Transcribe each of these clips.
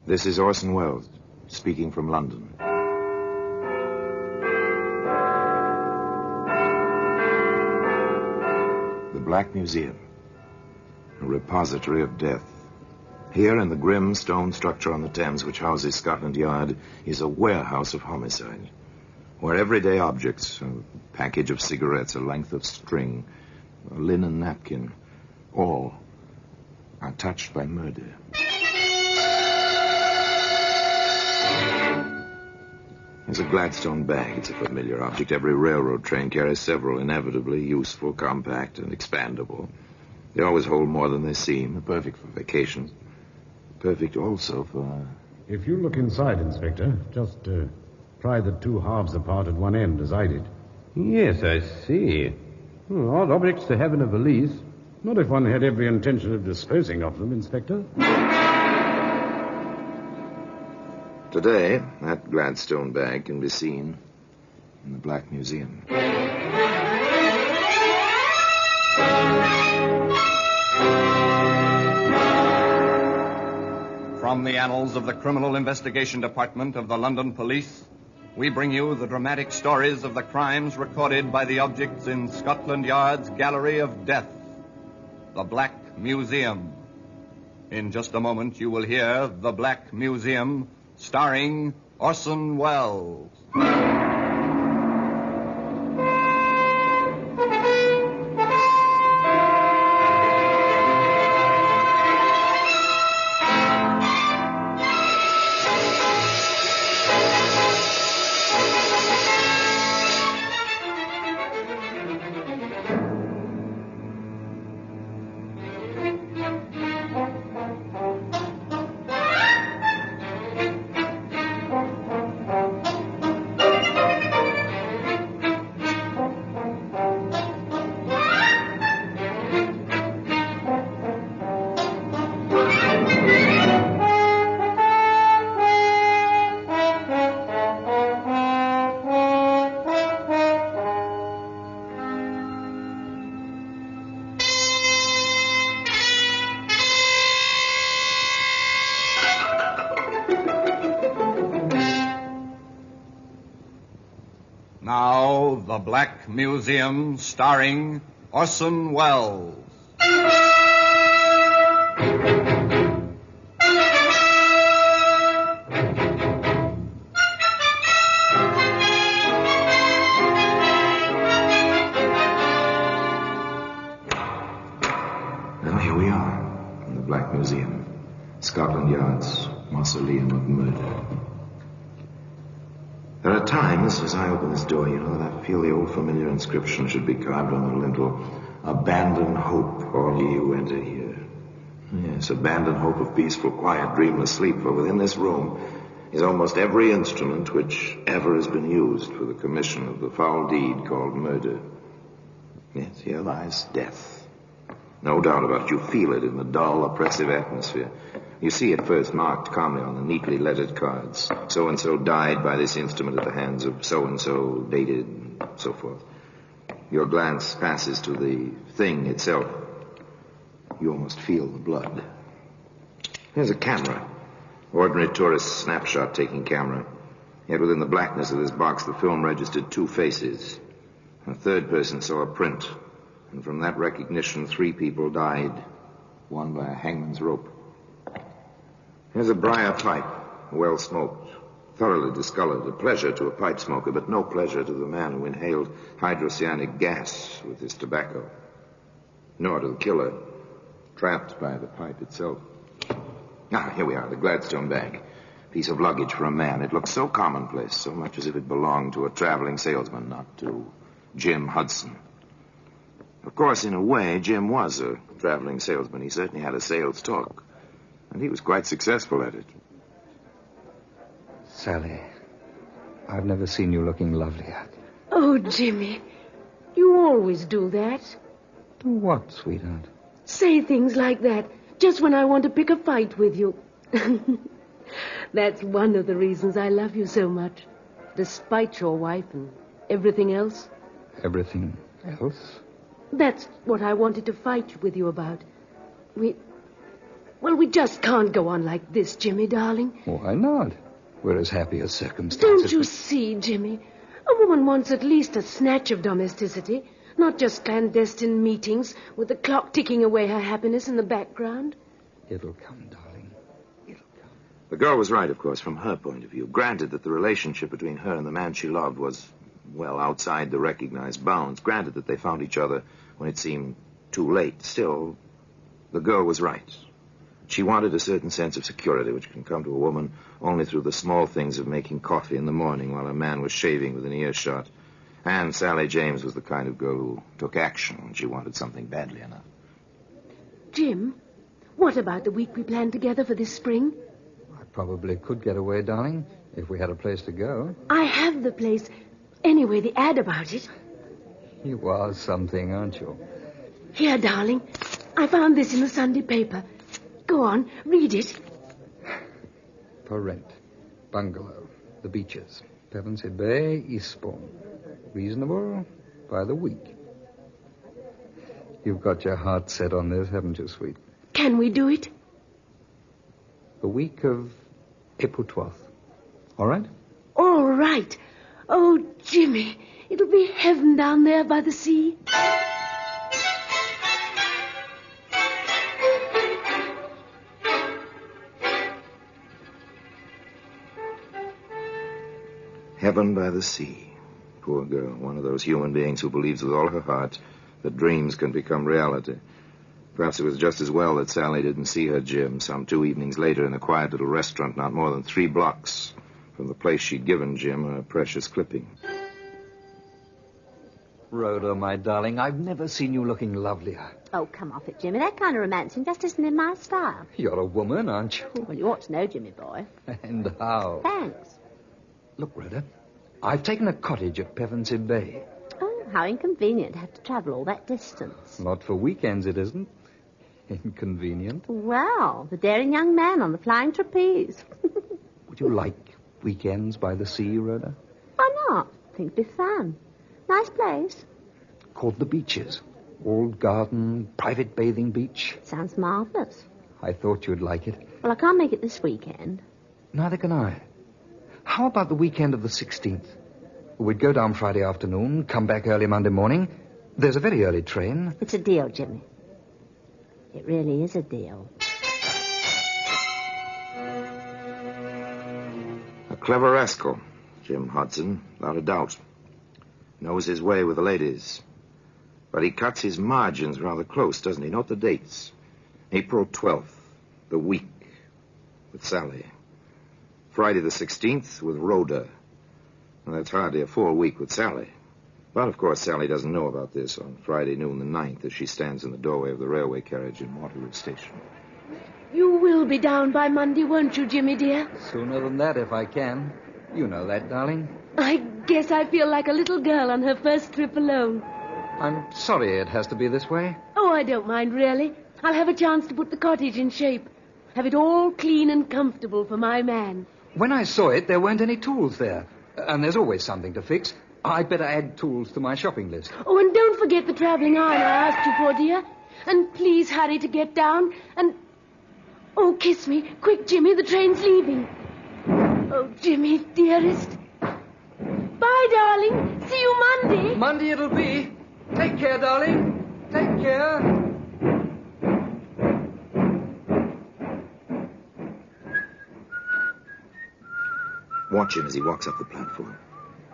This is Orson Welles, speaking from London. The Black Museum, a repository of death. Here in the grim stone structure on the Thames which houses Scotland Yard is a warehouse of homicide, where everyday objects, a package of cigarettes, a length of string, a linen napkin, all are touched by murder. There's a Gladstone bag. It's a familiar object. Every railroad train carries several, inevitably useful, compact, and expandable. They always hold more than they seem. Perfect for vacations. Perfect also for... If you look inside, Inspector, just pry the two halves apart at one end, as I did. Yes, I see. Odd objects to have in a valise. Not if one had every intention of disposing of them, Inspector. Today, that Gladstone bag can be seen in the Black Museum. From the annals of the Criminal Investigation Department of the London Police, we bring you the dramatic stories of the crimes recorded by the objects in Scotland Yard's Gallery of Death, the Black Museum. In just a moment, you will hear The Black Museum, starring Orson Welles. Now, The Black Museum, starring Orson Welles. Well, here we are in the Black Museum, Scotland Yard's mausoleum of murder. There are times, as I open this door, that I feel the old familiar inscription should be carved on the lintel. Abandon hope, all ye who enter here. Yes, abandon hope of peaceful, quiet, dreamless sleep, for within this room is almost every instrument which ever has been used for the commission of the foul deed called murder. Yes, here lies death. No doubt about it. You feel it in the dull, oppressive atmosphere. You see it first marked calmly on the neatly lettered cards. So-and-so died by this instrument at the hands of so-and-so, dated, and so forth. Your glance passes to the thing itself. You almost feel the blood. Here's a camera. Ordinary tourist snapshot-taking camera. Yet within the blackness of this box, the film registered two faces. A third person saw a print. And from that recognition, 3 people died. One by a hangman's rope. Here's a briar pipe, well smoked, thoroughly discolored. A pleasure to a pipe smoker, but no pleasure to the man who inhaled hydrocyanic gas with his tobacco. Nor to the killer, trapped by the pipe itself. Here we are, the Gladstone bag. Piece of luggage for a man. It looks so commonplace, so much as if it belonged to a traveling salesman, not to Jim Hudson. Of course, in a way, Jim was a traveling salesman. He certainly had a sales talk. And he was quite successful at it. Sally, I've never seen you looking lovelier. Oh, Jimmy, you always do that. Do what, sweetheart? Say things like that, just when I want to pick a fight with you. That's one of the reasons I love you so much. Despite your wife and everything else. Everything else? That's what I wanted to fight with you about. Well, we just can't go on like this, Jimmy, darling. Why not? We're as happy as circumstances. Don't you see, Jimmy? A woman wants at least a snatch of domesticity, not just clandestine meetings with the clock ticking away her happiness in the background. It'll come, darling. It'll come. The girl was right, of course, from her point of view. Granted that the relationship between her and the man she loved was, well, outside the recognized bounds. Granted that they found each other when it seemed too late. Still, the girl was right. She wanted a certain sense of security, which can come to a woman only through the small things of making coffee in the morning while a man was shaving within earshot. And Sally James was the kind of girl who took action when she wanted something badly enough. Jim, what about the week we planned together for this spring? I probably could get away, darling, if we had a place to go. I have the place. Anyway, the ad about it. You are something, aren't you? Here, darling. I found this in the Sunday paper. Go on, read it. For rent. Bungalow. The Beaches. Pevensey Bay, Eastbourne. Reasonable by the week. You've got your heart set on this, haven't you, sweet? Can we do it? The week of April 12th. All right? All right. Oh, Jimmy, it'll be heaven down there by the sea. Heaven by the sea. Poor girl, one of those human beings who believes with all her heart that dreams can become reality. Perhaps it was just as well that Sally didn't see her Jim some 2 evenings later in a quiet little restaurant not more than 3 blocks from the place she'd given Jim a precious clipping. Rhoda, my darling, I've never seen you looking lovelier. Oh, come off it, Jimmy. That kind of romancing just isn't in my style. You're a woman, aren't you? Well, you ought to know, Jimmy boy. And how? Thanks. Look, Rhoda, I've taken a cottage at Pevensey Bay. Oh, how inconvenient to have to travel all that distance. Not for weekends, it isn't. Inconvenient. Well, the daring young man on the flying trapeze. Would you like weekends by the sea, Rhoda? Why not? Think it'd be fun. Nice place. Called the Beaches. Old garden, private bathing beach. Sounds marvellous. I thought you'd like it. Well, I can't make it this weekend. Neither can I. How about the weekend of the 16th? We'd go down Friday afternoon, come back early Monday morning. There's a very early train. It's a deal, Jimmy. It really is a deal. A clever rascal, Jim Hudson, without a doubt. Knows his way with the ladies. But he cuts his margins rather close, doesn't he? Note the dates. April 12th, the week, with Sally. Friday the 16th with Rhoda. Well, that's hardly a full week with Sally. But, of course, Sally doesn't know about this on Friday noon the 9th as she stands in the doorway of the railway carriage in Waterloo Station. You will be down by Monday, won't you, Jimmy, dear? Sooner than that, if I can. You know that, darling. I guess I feel like a little girl on her first trip alone. I'm sorry it has to be this way. Oh, I don't mind, really. I'll have a chance to put the cottage in shape. Have it all clean and comfortable for my man. When I saw it, there weren't any tools there. And there's always something to fix. I'd better add tools to my shopping list. Oh, and don't forget the traveling iron I asked you for, dear. And please hurry to get down. And... oh, kiss me. Quick, Jimmy, the train's leaving. Oh, Jimmy, dearest. Bye, darling. See you Monday. Monday it'll be. Take care, darling. Take care. Watch him as he walks up the platform.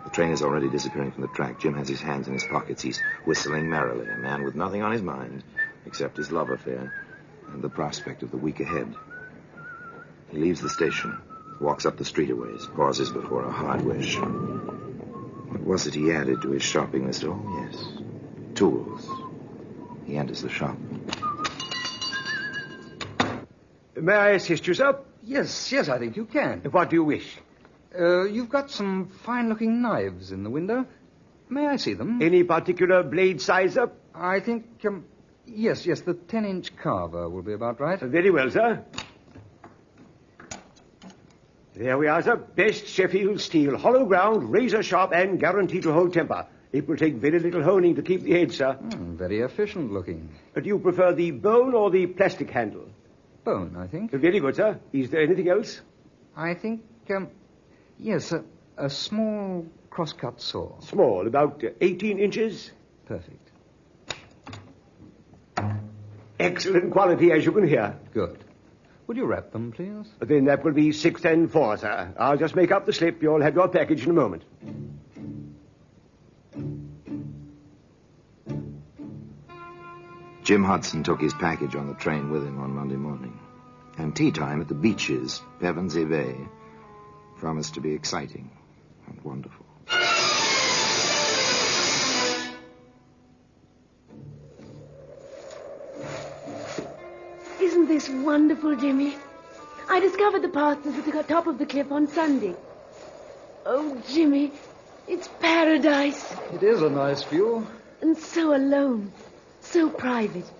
The train is already disappearing from the track. Jim has his hands in his pockets. He's whistling merrily, a man with nothing on his mind except his love affair and the prospect of the week ahead. He leaves the station, walks up the street a ways, pauses before a hardware shop. What was it he added to his shopping list? Oh, yes, tools. He enters the shop. May I assist you, sir? Yes, I think you can. What do you wish? You've got some fine-looking knives in the window. May I see them? Any particular blade size, sir? I think, yes, the 10-inch carver will be about right. Very well, sir. There we are, sir. Best Sheffield steel, hollow ground, razor sharp, and guaranteed to hold temper. It will take very little honing to keep the edge, sir. Very efficient looking. Do you prefer the bone or the plastic handle? bone, I think. Very good, sir. Is there anything else? I think, yes, a small cross-cut saw. Small, about 18 inches. Perfect. Excellent quality, as you can hear. Good. Would you wrap them, please? Then that will be 6 and 4, sir. I'll just make up the slip. You'll have your package in a moment. Jim Hudson took his package on the train with him on Monday morning. And tea time at the beaches, Pevensey Bay, promised to be exciting and wonderful. Isn't this wonderful, Jimmy? I discovered the parsons at the top of the cliff on Sunday. Oh, Jimmy, it's paradise. It is a nice view. And so alone, so private.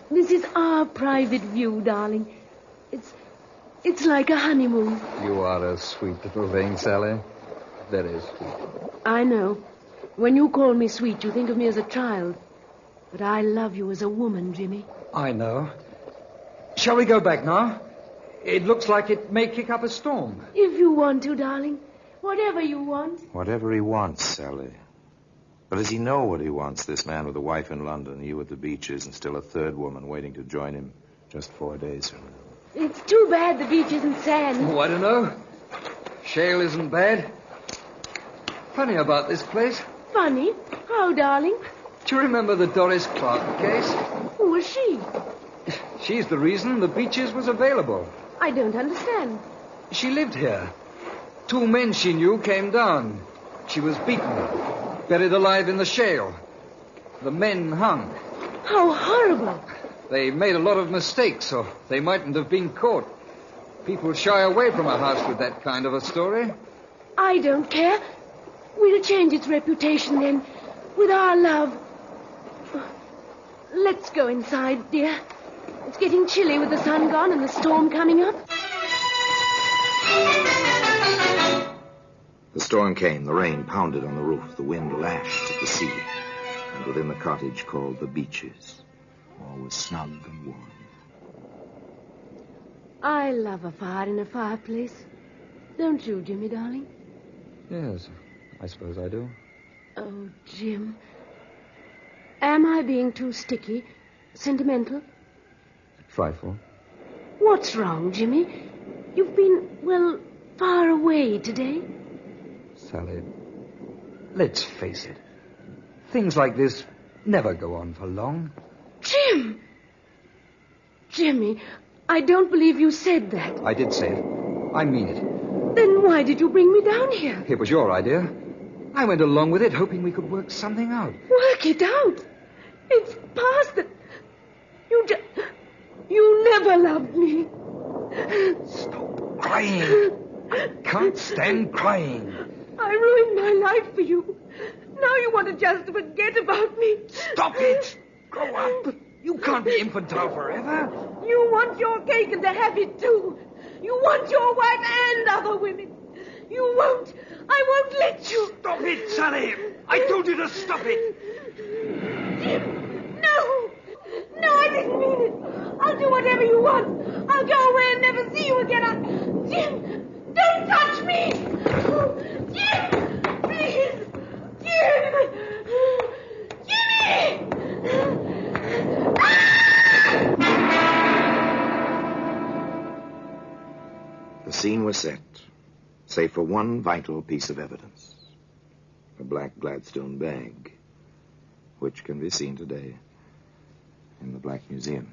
This is our private view, darling. It's like a honeymoon. You are a sweet little thing, Sally. Very sweet. I know. When you call me sweet, you think of me as a child. But I love you as a woman, Jimmy. I know. Shall we go back now? It looks like it may kick up a storm. If you want to, darling. Whatever you want. Whatever he wants, Sally. But does he know what he wants, this man with a wife in London, you at the beaches, and still a third woman waiting to join him just 4 days from now? It's too bad the beach isn't sand. Oh, I don't know. Shale isn't bad. Funny about this place. Funny? How, darling? Do you remember the Doris Clark case? Who was she? She's the reason the beaches was available. I don't understand. She lived here. 2 men she knew came down. She was beaten, buried alive in the shale. The men hung. How horrible. They made a lot of mistakes, so they mightn't have been caught. People shy away from a house with that kind of a story. I don't care. We'll change its reputation then, with our love. Let's go inside, dear. It's getting chilly with the sun gone and the storm coming up. The storm came, the rain pounded on the roof, the wind lashed at the sea. And within the cottage called the Beaches, all was snug and warm. I love a fire in a fireplace. Don't you, Jimmy, darling? Yes, I suppose I do. Oh, Jim. Am I being too sticky? Sentimental? A trifle. What's wrong, Jimmy? You've been, well, far away today. Sally, let's face it. Things like this never go on for long. Jim! Jimmy, I don't believe you said that. I did say it. I mean it. Then why did you bring me down here? It was your idea. I went along with it, hoping we could work something out. Work it out? It's past the... You never loved me. Stop crying. I can't stand crying. I ruined my life for you. Now you want to just forget about me. Stop it. Grow up. You can't be infantile forever. You want your cake and to have it too. You want your wife and other women. You won't. I won't let you. Stop it, Sally. I told you to stop it. Jim, no. No, I didn't mean it. I'll do whatever you want. I'll go away and never see you again. Jim, don't touch me. Jim, please. Jim. Jimmy. The scene was set, save for one vital piece of evidence. A black Gladstone bag, which can be seen today in the Black Museum.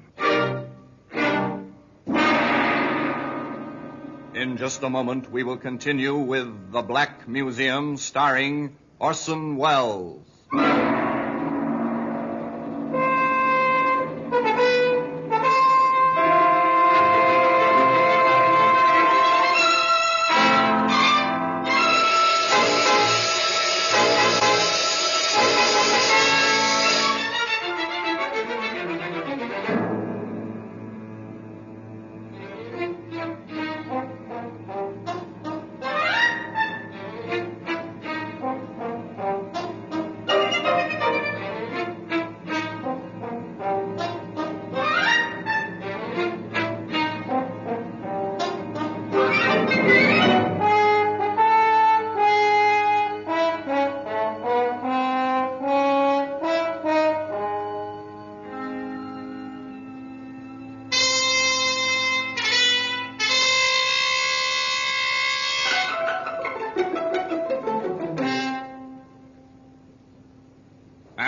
In just a moment, we will continue with The Black Museum, starring Orson Welles.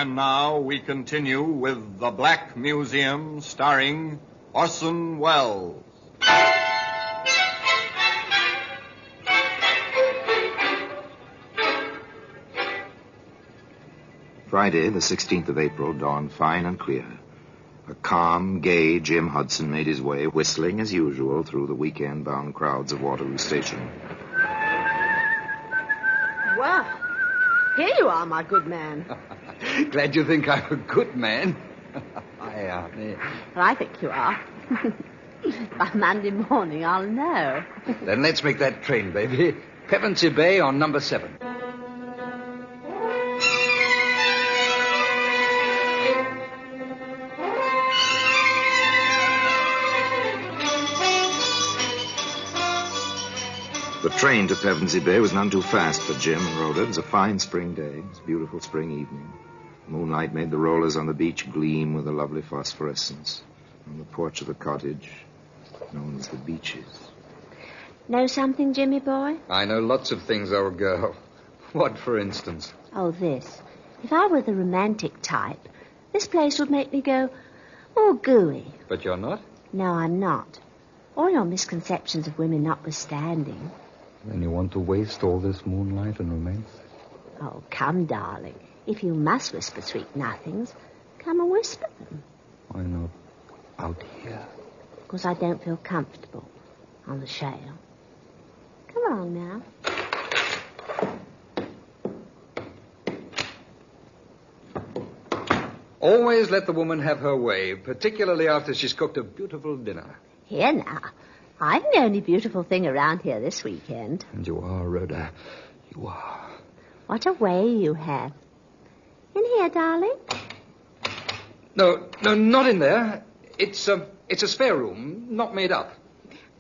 And now we continue with The Black Museum, starring Orson Welles. Friday, the 16th of April, dawned fine and clear. A calm, gay Jim Hudson made his way, whistling as usual, through the weekend-bound crowds of Waterloo Station. Well, here you are, my good man. Glad you think I'm a good man. I think you are. By Monday morning, I'll know. Then let's make that train, baby. Pevensey Bay on number 7. The train to Pevensey Bay was none too fast for Jim and Rhoda. It was a fine spring day. It was a beautiful spring evening. Moonlight made the rollers on the beach gleam with a lovely phosphorescence. On the porch of the cottage, known as the Beeches. Know something, Jimmy boy? I know lots of things, old girl. What, for instance? Oh, this. If I were the romantic type, this place would make me go, oh, gooey. But you're not? No, I'm not. All your misconceptions of women notwithstanding. Then you want to waste all this moonlight and romance? Oh, come, darling. If you must whisper sweet nothings, come and whisper them. Why not out here? Because I don't feel comfortable on the shale. Come along now. Always let the woman have her way, particularly after she's cooked a beautiful dinner. Here now. I'm the only beautiful thing around here this weekend. And you are, Rhoda. You are. What a way you have. In here, darling? No, not in there. It's a spare room, not made up.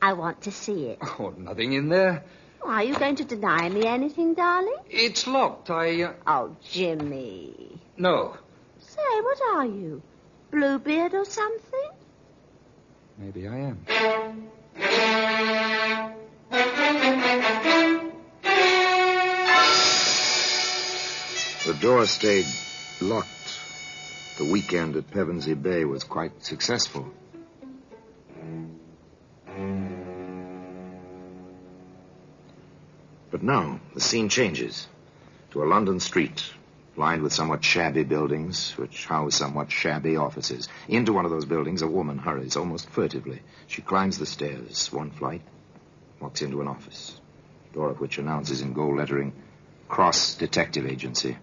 I want to see it. Oh, nothing in there. Are you going to deny me anything, darling? It's locked. Oh, Jimmy. No. Say, what are you? Bluebeard or something? Maybe I am. The door stayed locked. The weekend at Pevensey Bay was quite successful. But now, the scene changes to a London street lined with somewhat shabby buildings, which house somewhat shabby offices. Into one of those buildings, a woman hurries almost furtively. She climbs the stairs, one flight, walks into an office, door of which announces in gold lettering, Cross Detective Agency.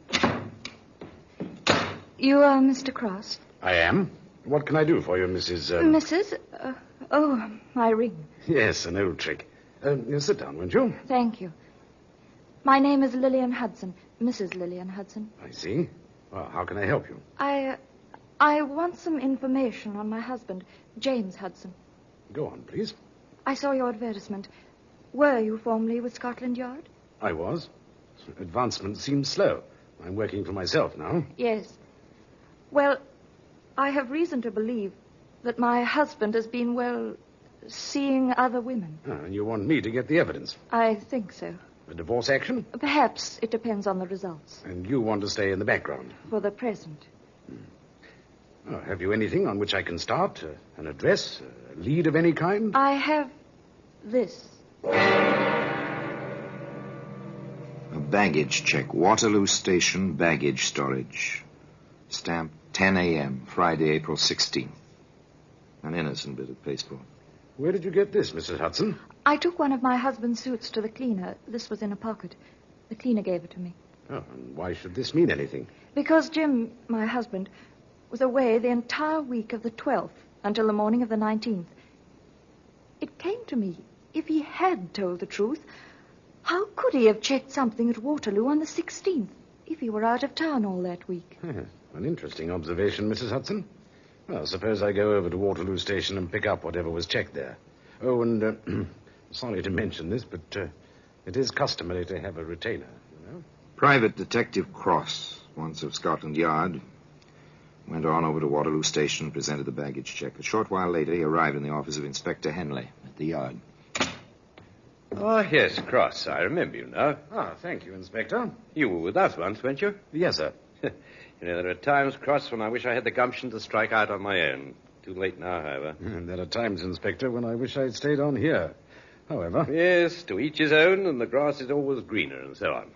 You are Mr. Cross? I am. What can I do for you, Mrs. Mrs.? Irene. Yes, an old trick. Sit down, won't you? Thank you. My name is Lillian Hudson, Mrs. Lillian Hudson. I see. Well, how can I help you? I want some information on my husband, James Hudson. Go on, please. I saw your advertisement. Were you formerly with Scotland Yard? I was. Advancement seems slow. I'm working for myself now. Yes. Well, I have reason to believe that my husband has been, seeing other women. And you want me to get the evidence? I think so. A divorce action? Perhaps it depends on the results. And you want to stay in the background? For the present. Oh, have you anything on which I can start? An address? A lead of any kind? I have this. A baggage check. Waterloo Station baggage storage. Stamp 10 a.m., Friday, April 16th. An innocent bit of pasteboard. Where did you get this, Mrs. Hudson? I took one of my husband's suits to the cleaner. This was in a pocket. The cleaner gave it to me. Oh, and why should this mean anything? Because Jim, my husband, was away the entire week of the 12th until the morning of the 19th. It came to me, if he had told the truth, how could he have checked something at Waterloo on the 16th if he were out of town all that week? Yes, an interesting observation, Mrs. Hudson. Well, suppose I go over to Waterloo Station and pick up whatever was checked there. Oh, and sorry to mention this, but it is customary to have a retainer, you know. Private Detective Cross, once of Scotland Yard, went on over to Waterloo Station and presented the baggage check. A short while later, he arrived in the office of Inspector Henley at the yard. Oh, yes, Cross. I remember you now. Ah, thank you, Inspector. You were with us once, weren't you? Yes, sir. You know, there are times, Cross, when I wish I had the gumption to strike out on my own. Too late now, however. And there are times, Inspector, when I wish I'd stayed on here. However... Yes, to each his own, and the grass is always greener, and so on.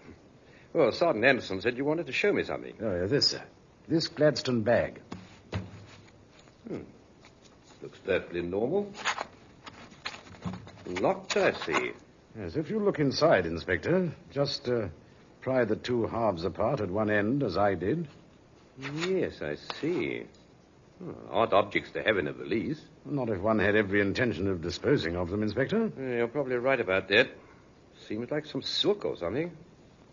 Well, Sergeant Anderson said you wanted to show me something. Oh, yeah, this, sir. This Gladstone bag. Looks perfectly normal. Locked, I see. Yes, if you look inside, Inspector, just pry the two halves apart at one end, as I did. Yes, I see. Odd objects to have in a valise. Not if one had every intention of disposing of them, Inspector. You're probably right about that. Seems like some silk or something.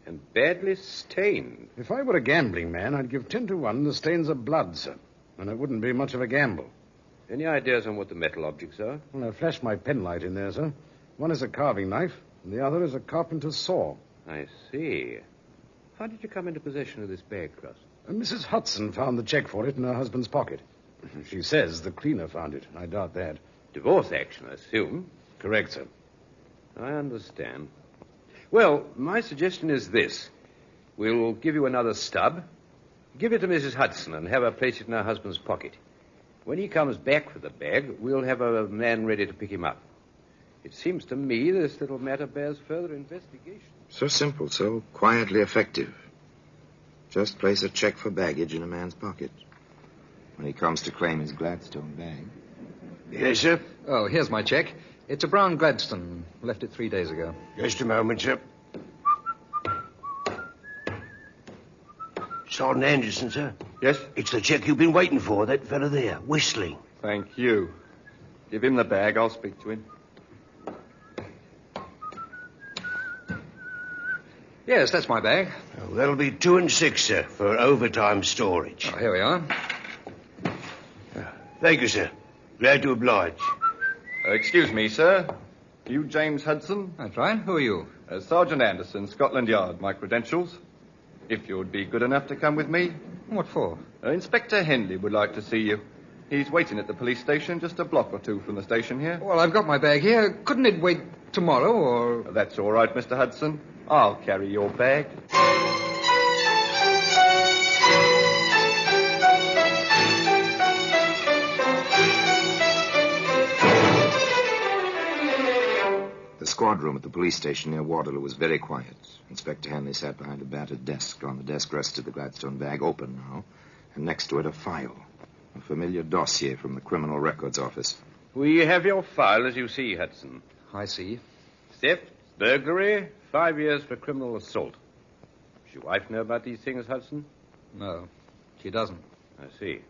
And badly stained. If I were a gambling man, I'd give 10 to 1 the stains are blood, sir. And it wouldn't be much of a gamble. Any ideas on what the metal objects are? Well, I flashed my penlight in there, sir. One is a carving knife, and the other is a carpenter's saw. I see. How did you come into possession of this bag, Cross? Mrs. Hudson found the check for it in her husband's pocket. She says the cleaner found it. I doubt that. Divorce action, I assume. Correct, sir. I understand. Well, my suggestion is this. We'll give you another stub. Give it to Mrs. Hudson and have her place it in her husband's pocket. When he comes back for the bag, we'll have a man ready to pick him up. It seems to me this little matter bears further investigation. So simple, so quietly effective. Just place a check for baggage in a man's pocket. When he comes to claim his Gladstone bag. Yes, sir? Oh, here's my check. It's a brown Gladstone. Left it 3 days ago. Just a moment, sir. Sergeant Anderson, sir. Yes? It's the check you've been waiting for, that fella there, whistling. Thank you. Give him the bag. I'll speak to him. Yes, that's my bag. Oh, that'll be 2 and 6, sir, for overtime storage. Oh, here we are. Thank you, sir. Glad to oblige. Excuse me, sir. You James Hudson? That's right. Who are you? Sergeant Anderson, Scotland Yard. My credentials. If you would be good enough to come with me. What for? Inspector Henley would like to see you. He's waiting at the police station just a block or two from the station here. Well, I've got my bag here. Couldn't it wait tomorrow, or... That's all right, Mr. Hudson. I'll carry your bag. The squad room at the police station near Waterloo was very quiet. Inspector Henley sat behind a battered desk. On the desk rested the Gladstone bag, open now, and next to it a file. A familiar dossier from the Criminal Records Office. We have your file, as you see, Hudson. I see. Theft, burglary, 5 years for criminal assault. Does your wife know about these things, Hudson? No, she doesn't. I see.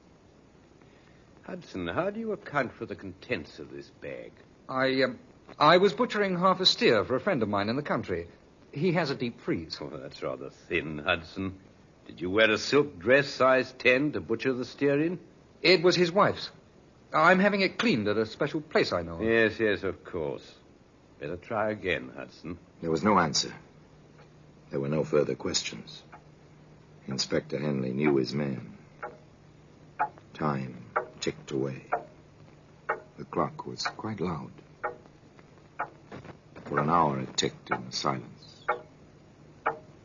Hudson, how do you account for the contents of this bag? I was butchering half a steer for a friend of mine in the country. He has a deep freeze. Oh, that's rather thin, Hudson. Did you wear a silk dress size 10 to butcher the steer in? It was his wife's. I'm having it cleaned at a special place I know of. Yes, of course. Better try again, Hudson. There was no answer. There were no further questions. Inspector Henley knew his man. Time ticked away. The clock was quite loud. For an hour it ticked in silence.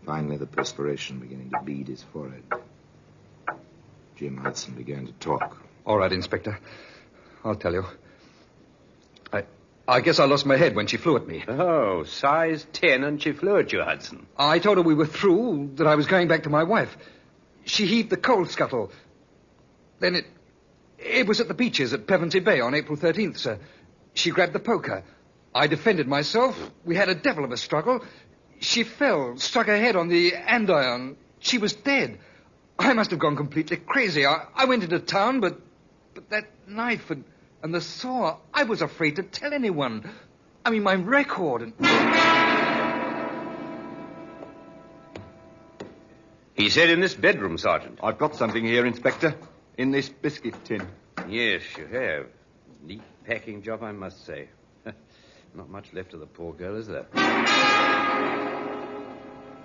Finally, the perspiration beginning to bead his forehead. Jim Hudson began to talk. All right, Inspector. I'll tell you. I guess I lost my head when she flew at me. Oh, size 10 and she flew at you, Hudson. I told her we were through, that I was going back to my wife. She heaved the coal scuttle. Then it was at the beaches at Pevensey Bay on April 13th, sir. She grabbed the poker. I defended myself. We had a devil of a struggle. She fell, struck her head on the andiron. She was dead. I must have gone completely crazy. I went into town, but that knife and the saw, I was afraid to tell anyone. I mean, my record and... He said in this bedroom, Sergeant. I've got something here, Inspector. In this biscuit tin. Yes, you have. Neat packing job, I must say. Not much left of the poor girl, is there?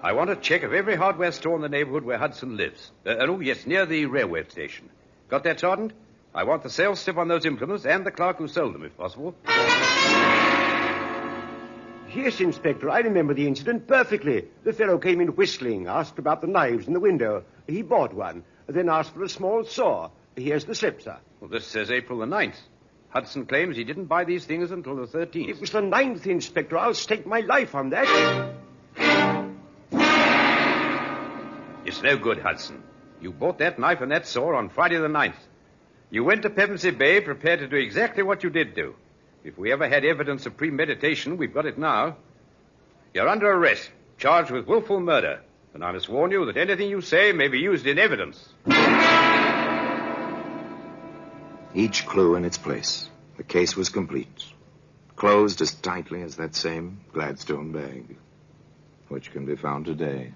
I want a check of every hardware store in the neighborhood where Hudson lives. Yes, near the railway station. Got that, Sergeant? I want the sales slip on those implements and the clerk who sold them, if possible. Yes, Inspector, I remember the incident perfectly. The fellow came in whistling, asked about the knives in the window. He bought one. then asked for a small saw. Here's the slip, sir. Well, this says April the 9th. Hudson claims he didn't buy these things until the 13th. It was the 9th, Inspector. I'll stake my life on that. It's no good, Hudson. You bought that knife and that saw on Friday the 9th. You went to Pevensey Bay prepared to do exactly what you did do. If we ever had evidence of premeditation, we've got it now. You're under arrest, charged with willful murder. And I must warn you that anything you say may be used in evidence. Each clue in its place. The case was complete. Closed as tightly as that same Gladstone bag, which can be found today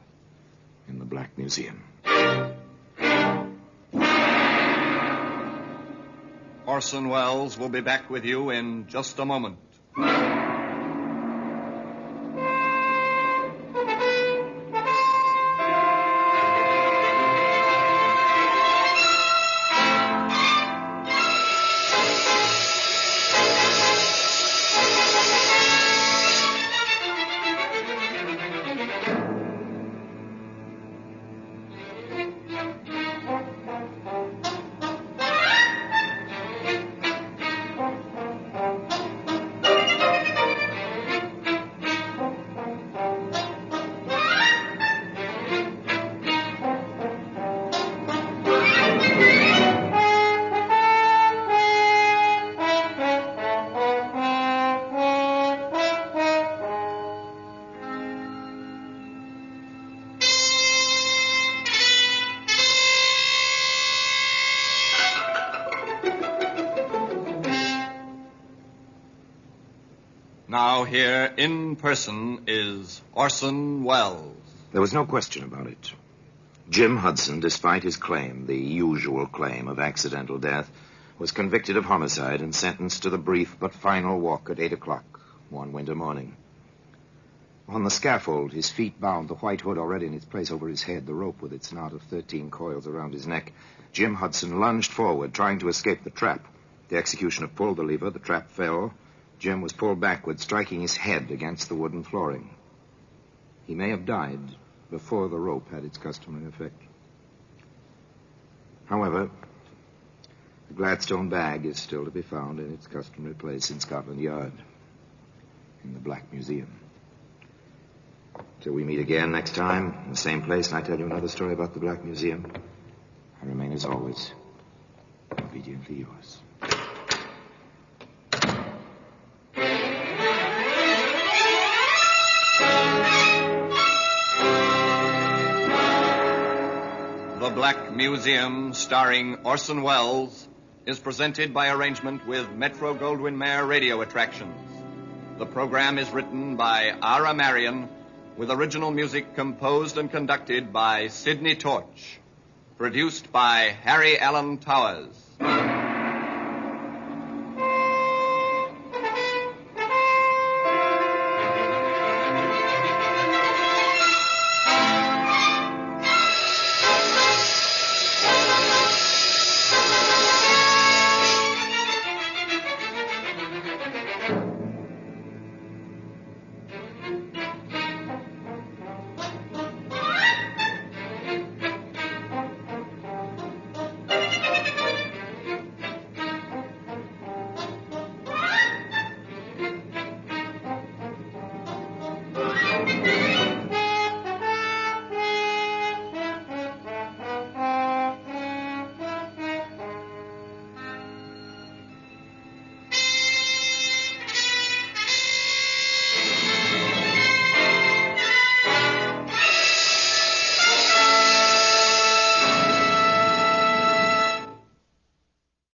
in the Black Museum. Orson Welles will be back with you in just a moment. Now here in person is Orson Welles. There was no question about it. Jim Hudson, despite his claim, the usual claim of accidental death, was convicted of homicide and sentenced to the brief but final walk at 8 o'clock one winter morning. On the scaffold, his feet bound, the white hood already in its place over his head, the rope with its knot of 13 coils around his neck, Jim Hudson lunged forward, trying to escape the trap. The executioner pulled the lever, the trap fell. Jim was pulled backward, striking his head against the wooden flooring. He may have died before the rope had its customary effect. However, the Gladstone bag is still to be found in its customary place in Scotland Yard, in the Black Museum. Till we meet again next time, in the same place, and I tell you another story about the Black Museum, I remain, as always, obediently yours. The Black Museum, starring Orson Welles, is presented by arrangement with Metro-Goldwyn-Mayer Radio Attractions. The program is written by Ara Marion, with original music composed and conducted by Sidney Torch. Produced by Harry Allen Towers.